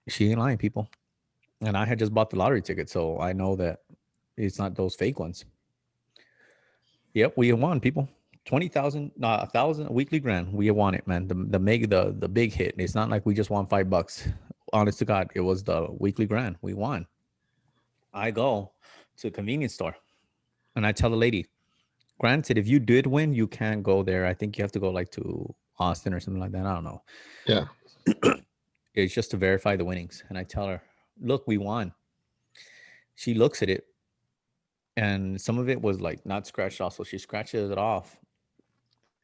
She ain't lying, people. And I had just bought the lottery ticket, so I know that it's not those fake ones. Yep, we won, people. 20,000, a thousand, a weekly grand. We won it, man. The big hit. It's not like we just won $5. Honest to God, it was the weekly grand. We won. I go to a convenience store and I tell the lady, granted, if you did win, you can't go there. I think you have to go like to Austin or something like that. I don't know. Yeah. It's just to verify the winnings. And I tell her, look, we won. She looks at it and some of it was like not scratched off. So she scratches it off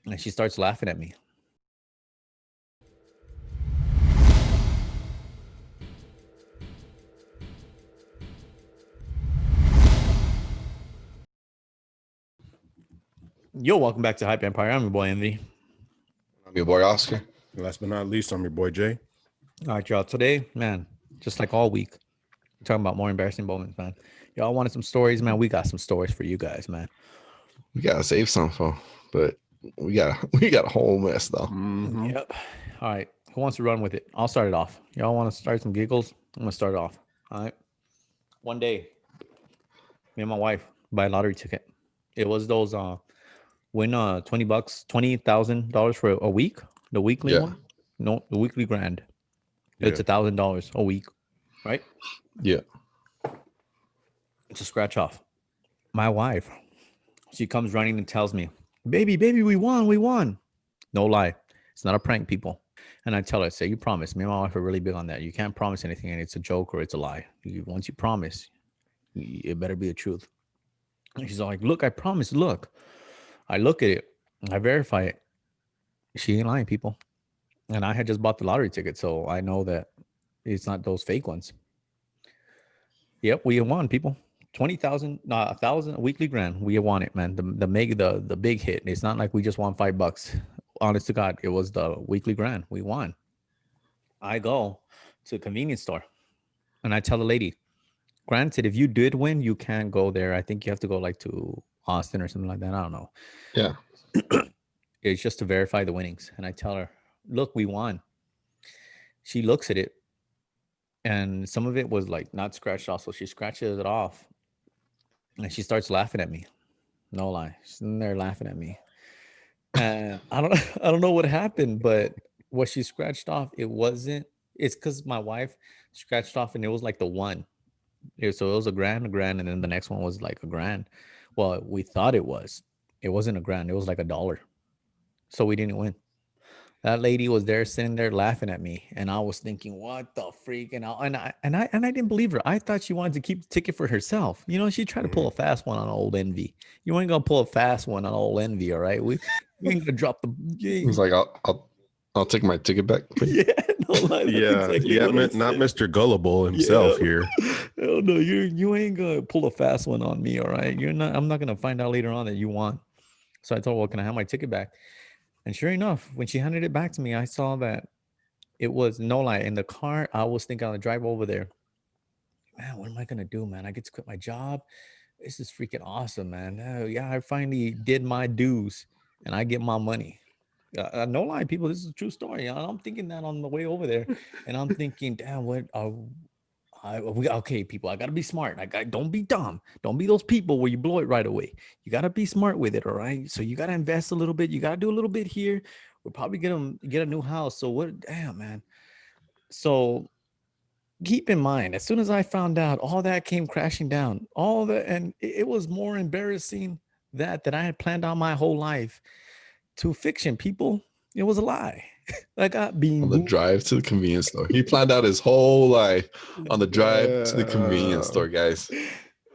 and she starts laughing at me. Yo, welcome back to Hype Empire. I'm your boy Envy. I'm your boy Oscar. Last but not least, I'm your boy Jay. All right, y'all. Today, man, just like all week, we're talking about more embarrassing moments, man. Y'all wanted some stories, man. We got some stories for you guys, man. We gotta save some for, but we got a whole mess though. Mm-hmm. Yep. All right. Who wants to run with it? I'll start it off. Y'all want to start some giggles? I'm gonna start it off. All right. One day, me and my wife buy a lottery ticket. It was those win $20, $20,000 for a week. The weekly Yeah. one. No, the weekly grand. It's Yeah. $1,000 a week, right? Yeah. It's a scratch off. My wife, she comes running and tells me, baby, we won, we won. No lie. It's not a prank, people. And I tell her, say, you promise. Me and my wife are really big on that. You can't promise anything and it's a joke or it's a lie. Once you promise, it better be the truth. And she's all like, look, I promise, look. I look at it, I verify it. She ain't lying, people. And I had just bought the lottery ticket, so I know that it's not those fake ones. Yep, we won, people. 20,000, a thousand, a weekly grand. We won it, man. The big hit. It's not like we just won $5. Honest to God, it was the weekly grand. We won. I go to a convenience store and I tell the lady, granted, if you did win, you can't go there. I think you have to go like to Austin or something like that. I don't know. Yeah. It's just to verify the winnings. And I tell her, look, we won. She looks at it and some of it was like not scratched off. So she scratches it off and she starts laughing at me. No lie. She's in there laughing at me. And I don't I don't know what happened, but what she scratched off, it wasn't it's because my wife scratched off and it was like the one. Yeah, so it was a grand, and then the next one was like a grand. Well, we thought it was. It wasn't a grand, it was like $1. So we didn't win. That lady was there sitting there laughing at me, and I was thinking, "What the freak?" And I didn't believe her. I thought she wanted to keep the ticket for herself. You know, she tried to pull a fast one on old Envy. You ain't gonna pull a fast one on old Envy, all right? We ain't gonna drop the. He's like, I'll take my ticket back, please. Yeah, no lie. That's Yeah. exactly Yeah. what I Not said. Mr. Gullible himself Yeah. here. Hell no, you ain't gonna pull a fast one on me, all right? You're not. I'm not gonna find out later on that you won. So I told her, well, can I have my ticket back? And sure enough, when she handed it back to me, I saw that it was no lie in the car. I was thinking on the drive over there, man, what am I gonna do, man? I get to quit my job. This is freaking awesome, man. Yeah, I finally did my dues, and I get my money. No lie, people, this is a true story. I'm thinking that on the way over there, and I'm thinking, damn, okay, people, I gotta be smart. Don't be dumb. Don't be those people where you blow it right away. You gotta be smart with it, all right? So you gotta invest a little bit. You gotta do a little bit here. We'll probably get a new house. So what? Damn, man. So keep in mind, as soon as I found out, all that came crashing down. All the and it was more embarrassing that I had planned out my whole life to fiction. People, it was a lie. I got On being the drive to the convenience store. He planned out his whole life on the drive to the convenience store, guys.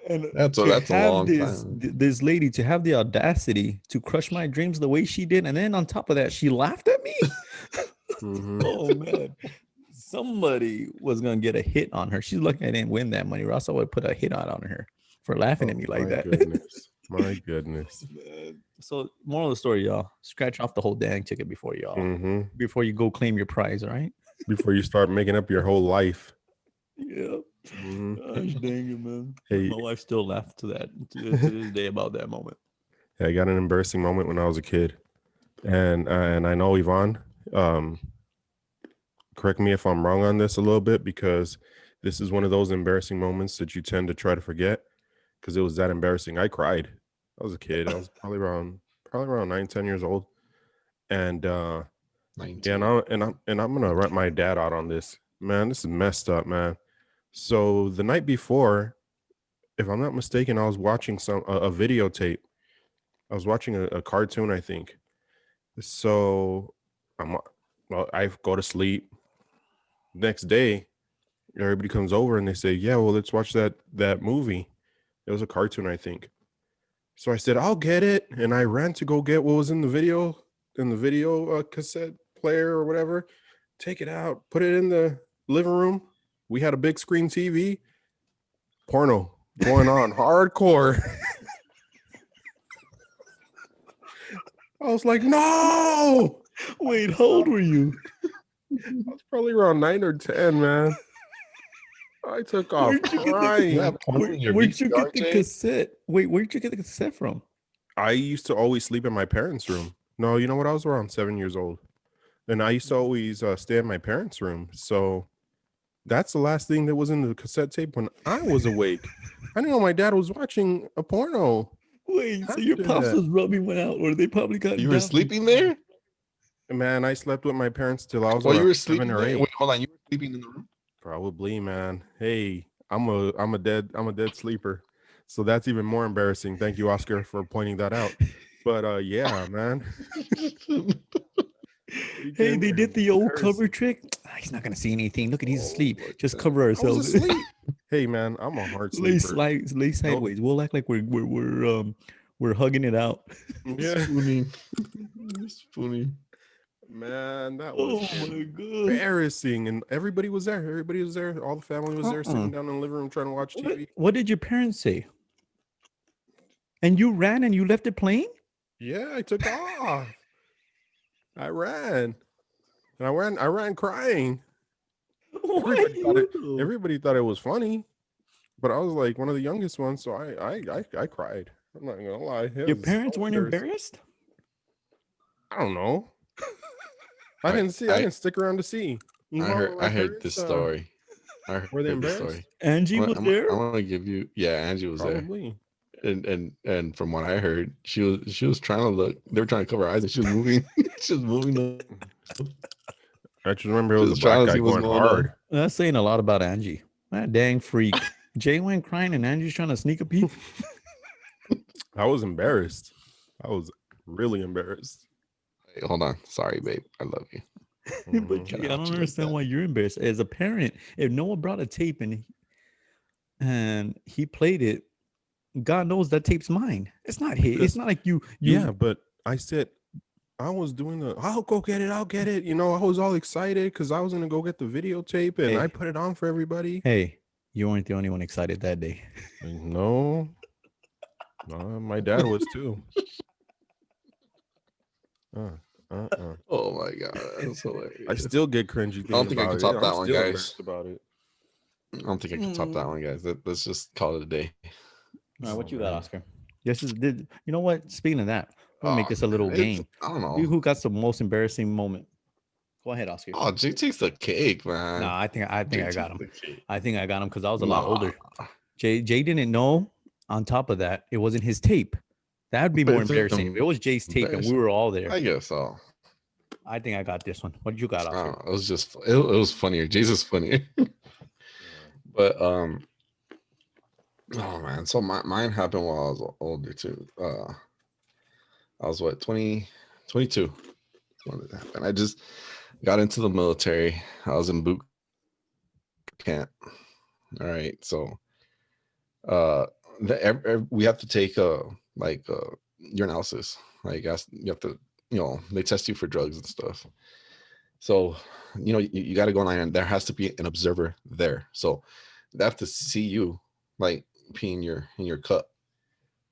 and That's to a have long this time. this lady to have the audacity to crush my dreams the way she did, and then on top of that, she laughed at me. Mm-hmm. Oh man, somebody was gonna get a hit on her. She's lucky I didn't win that money, or else I would put a hit out on her for laughing at Oh me like my that. goodness. My goodness. So, moral of the story, y'all: scratch off the whole dang ticket Mm-hmm. before you go claim your prize. All right? Before you start making up your whole life. Yeah. Mm-hmm. Gosh dang it, man. Hey, My wife still laughs to this day about that moment. I got an embarrassing moment when I was a kid, and I know Yvonne. Um, correct me if I'm wrong on this a little bit, because this is one of those embarrassing moments that you tend to try to forget because it was that embarrassing. I cried. I was a kid. I was probably around 9, 10 years old. And yeah, 19. I'm gonna rent my dad out on this. Man, this is messed up, man. So the night before, if I'm not mistaken, I was watching a videotape. I was watching a cartoon, I think. So I'm well, I go to sleep. Next day, everybody comes over and they say, "Yeah, well, let's watch that movie." It was a cartoon, I think. So I said, "I'll get it," and I ran to go get what was in the video cassette player or whatever. Take it out, put it in the living room. We had a big screen TV, porno going on, hardcore. I was like, "No!" Wait, how old were you? I was probably around 9 or 10, man. I took off Where'd you get the- crying. Yeah, porn in your Where'd you VCR, get the Jay? cassette? Wait, where'd you get the cassette from? I used to always sleep in my parents' room. No, you know what? I was around 7 years old. And I used to always stay in my parents' room. So that's the last thing that was in the cassette tape when I was awake. I didn't know my dad was watching a porno. Wait, so your After pops that. was rubbing one out, or they probably got You were down. sleeping there? Man, I slept with my parents till I was While you around were 7 sleeping or there? 8. Wait, hold on. You were sleeping in the room? Probably, man. Hey, I'm a dead sleeper. So that's even more embarrassing. Thank you, Oscar, for pointing that out. But yeah, man. Hey, they did the old cover Embarrassing. trick. Ah, he's not gonna see anything. Look at he's Oh, asleep. my Just God. cover I was ourselves. asleep. Hey, man, I'm a hard lay sleeper. lay sideways. We'll act like we're hugging it out. Yeah, Spooning. Spooning. man, that was Oh my god. embarrassing. And everybody was there. Everybody was there. All the family was there, sitting down in the living room trying to watch TV. What did your parents say? And you ran and you left it playing? Yeah, I took off. I ran. And I ran crying. Why you? Everybody thought it was funny, but I was like one of the youngest ones, so I cried. I'm not gonna lie. It Your was parents so weren't embarrassing. embarrassed? I don't know. I Right, didn't see. I didn't stick around to see. You know, my I heard parents, this story. I heard were they this embarrassed? story. Angie was there? I want to give you. Yeah, Angie was there. Probably. And from what I heard, she was trying to look. They were trying to cover her eyes, and she was moving. She was moving. I just remember it was a Just trying black to guy see what's going going on. hard. That's saying a lot about Angie. That dang freak. Jay went crying and Angie's trying to sneak a peek. I was embarrassed. I was really embarrassed. Hey, hold on. Sorry, babe. I love you. But Mhm. Jay, I Get out don't you like understand that. why you're embarrassed. As a parent, if Noah brought a tape and he played it, God knows that tape's mine. It's not his. It's not like you Yeah, but I said I was doing I'll go get it. I'll get it. You know, I was all excited because I was gonna go get the videotape and I Hey. put it on for everybody. Hey, you weren't the only one excited that day. No, my dad was too. Oh my god, that's I hilarious. still get cringy don't thinking think I about can it. top I'm that one, still guys. embarrassed about it. I don't think I can top that one, guys. Let's just call it a day. All right, what Oh, you got, man. Oscar? You know what? Speaking of that, we'll make this a little game. I don't know. Who got the most embarrassing moment? Go ahead, Oscar. Oh, Jay takes the cake, man. No, I think Jay I got takes him. the cake. I think I got him because I was a lot Nah. older. Jay didn't know. On top of that, it wasn't his tape. That would be more It's embarrassing. If it was Jay's tape and we were all there. I guess so. I think I got this one. What did you got, I Oscar? don't know. It was just it was funnier. Jay's is funnier. But oh man, so mine happened while I was older too. I was what 20, 22 when it happened. I just got into the military. I was in boot camp. All right, so we have to take urinalysis. Like you have to, they test you for drugs and stuff. So you got to go online, and there has to be an observer there. So they have to see you like pee in your cup.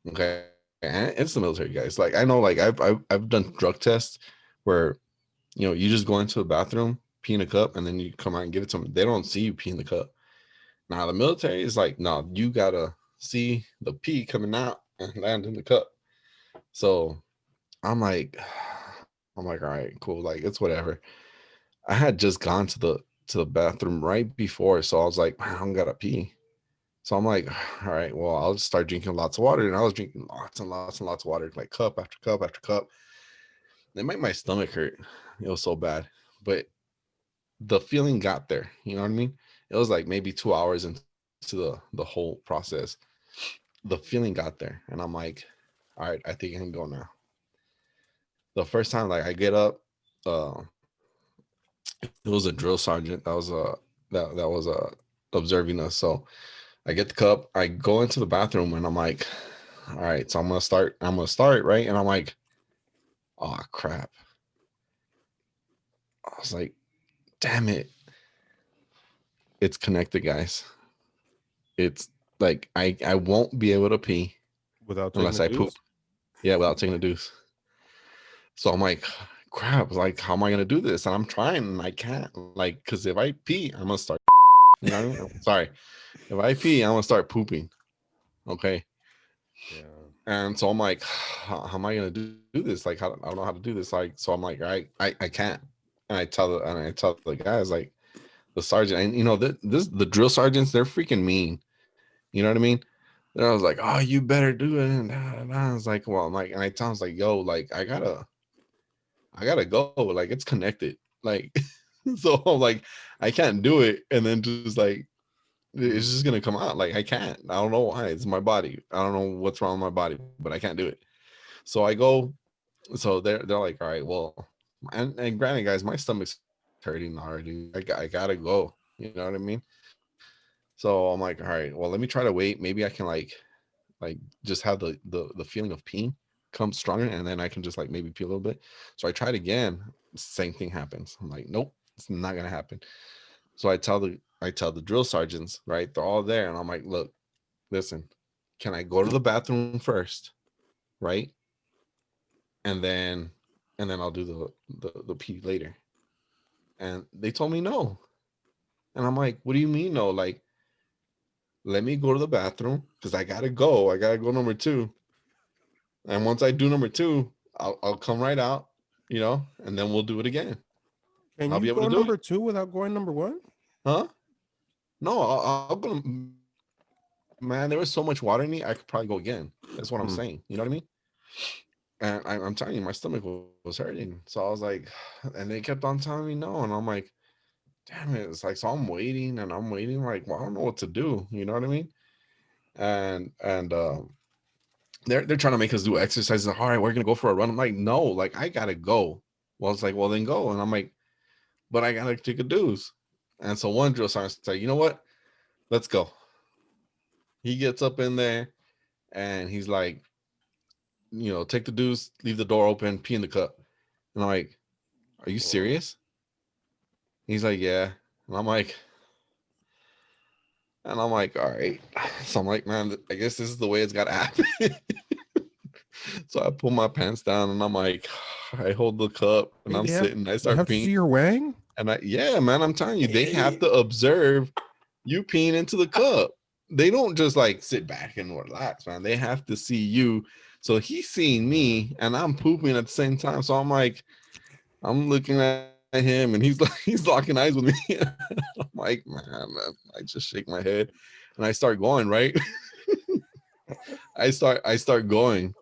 Okay, and it's the military, guys. Like I know, like I've done drug tests where you just go into the bathroom, pee in a cup, and then you come out and give it to them. They don't see you pee in the cup. Now the military is like, no, you gotta see the pee coming out and land in the cup. So I'm like, all right, cool. Like it's whatever. I had just gone to the bathroom right before, so I was like, man, I'm gotta pee. So I'm like, all right, well, I'll just start drinking lots of water. And I was drinking lots and lots and lots of water, like cup after cup after cup. It made my stomach hurt. It was so bad. But the feeling got there. You know what I mean? It was like maybe 2 hours into the whole process. The feeling got there. And I'm like, all right, I think I can go now. The first time, like I get up, uh, it was a drill sergeant that was observing us. So I get the cup, I go into the bathroom, and I'm like, all right, so I'm gonna start, right? And I'm like, oh crap. I was like, damn it. It's connected, guys. It's like I won't be able to pee Without taking unless a I poop. deuce. Yeah, without taking a deuce. So I'm like, crap, like how am I gonna do this? And I'm trying and I can't. Like, cause if I pee, I'm gonna start, you know what I mean? Sorry. If I pee, I'm gonna start pooping. Okay. Yeah. And so I'm like, how am I gonna do this? Like, I don't know how to do this. Like, so I'm like, I can't. And I tell the guys, like, the sergeant, and the drill sergeants, they're freaking mean. You know what I mean? And I was like, oh, you better do it. And I was like, well, I'm like, and I was like, yo, like, I gotta go. Like, it's connected. Like, so I'm like, I can't do it. And then just like, it's just gonna come out. Like, I can't. I don't know why. It's my body. I don't know what's wrong with my body, but I can't do it. So I go. So they're like, all right, well, and granted, guys, my stomach's hurting already. I gotta go. You know what I mean? So I'm like, all right, well, let me try to wait. Maybe I can like just have the feeling of peeing come stronger, and then I can just like maybe pee a little bit. So I tried again. Same thing happens. I'm like, nope, it's not gonna happen. So I tell the drill sergeants, right? They're all there, and I'm like, look, listen, can I go to the bathroom first, right? And then I'll do the pee later. And they told me no. And I'm like, what do you mean no? Like, let me go to the bathroom because I gotta go. I gotta go number two. And once I do number two, I'll come right out, and then we'll do it again. Can I'll you be able go to do it. number 2 without going number 1? Huh? No, I'll go. Man, there was so much water in me, I could probably go again. That's what I'm Mm. saying. You know what I mean? And I'm telling you, my stomach was hurting. So I was like, and they kept on telling me no. And I'm like, damn it. It's like, so I'm waiting and I'm waiting. Like, well, I don't know what to do. You know what I mean? And they're trying to make us do exercises. All right, we're gonna go for a run. I'm like, no, like I gotta go. Well, it's like, well, then go. And I'm like, but I gotta take a deuce. And so one drill sergeant said, you know what? Let's go. He gets up in there and he's like, take the deuce, leave the door open, pee in the cup. And I'm like, are you Whoa. serious? He's like, yeah. And I'm like, all right. So I'm like, man, I guess this is the way it's gotta happen. So I pull my pants down and I'm like, I hold the cup and Wait, I'm sitting. I they start have to peeing. see your wang? And yeah, man, I'm telling you, they have to observe you peeing into the cup. They don't just like sit back and relax, man. They have to see you. So he's seeing me and I'm pooping at the same time. So I'm like, I'm looking at him and he's like, he's locking eyes with me. I'm like, man, I just shake my head and I start going, right? I start going,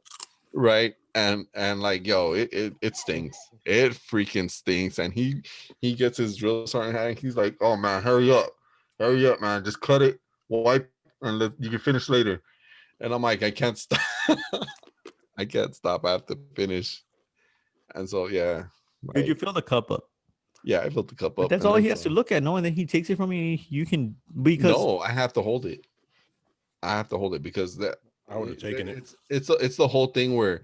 right? And like, yo, it stinks. It freaking stinks. And he gets his drill sergeant hat and he's like, oh man, hurry up, man, just cut it, wipe, and you can finish later. And I'm like, I can't stop. I can't stop. I have to finish. And so yeah, Did you like, fill the cup up? yeah, I filled the cup But up that's and all then he has to some. look at. No, and then he takes it from you. You can, because No, I have to hold it. I have to hold it because that I would have taken it. it's the whole thing where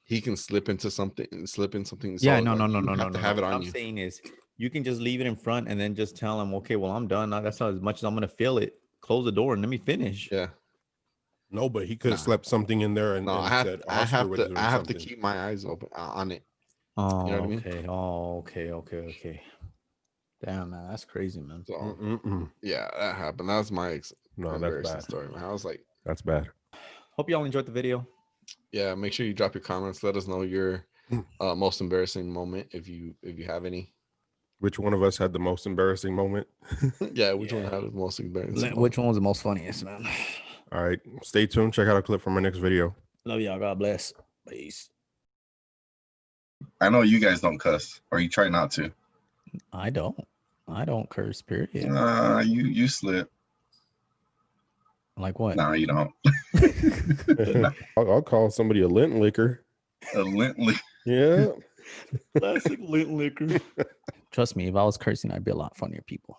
he can slip in something. yeah, So no, no, like no, you no, no, have to no, no. have it What on I'm you. saying is, you can just leave it in front and then just tell him, okay, well, I'm done. Now that's not as much as I'm gonna fill it. Close the door and let me finish. Yeah. No, but he could have Nah. slept something in there No, and said Oscar was I doing have to something. keep my eyes open on it. You know what I Oh, mean? okay. Oh, okay, okay, okay. Damn, man, that's crazy, man. So Mm-mm-mm. yeah, that happened. That was my No, that's embarrassing bad. story, man. I was like, That's bad. Hope y'all enjoyed the video. yeah, make sure you drop your comments. Let us know your most embarrassing moment if you have any. Which one of us had the most embarrassing moment? Yeah, which one had the most embarrassing? Which one was the most funniest, man? All right, stay tuned. Check out a clip from my next video. Love y'all. God bless. Peace. I know you guys don't cuss, or you try not to. I don't curse, period. You slip. Like what? No, you don't. I'll call somebody a lint licker. A lint lick. Yeah. Classic lint liquor. Trust me, if I was cursing, I'd be a lot funnier people.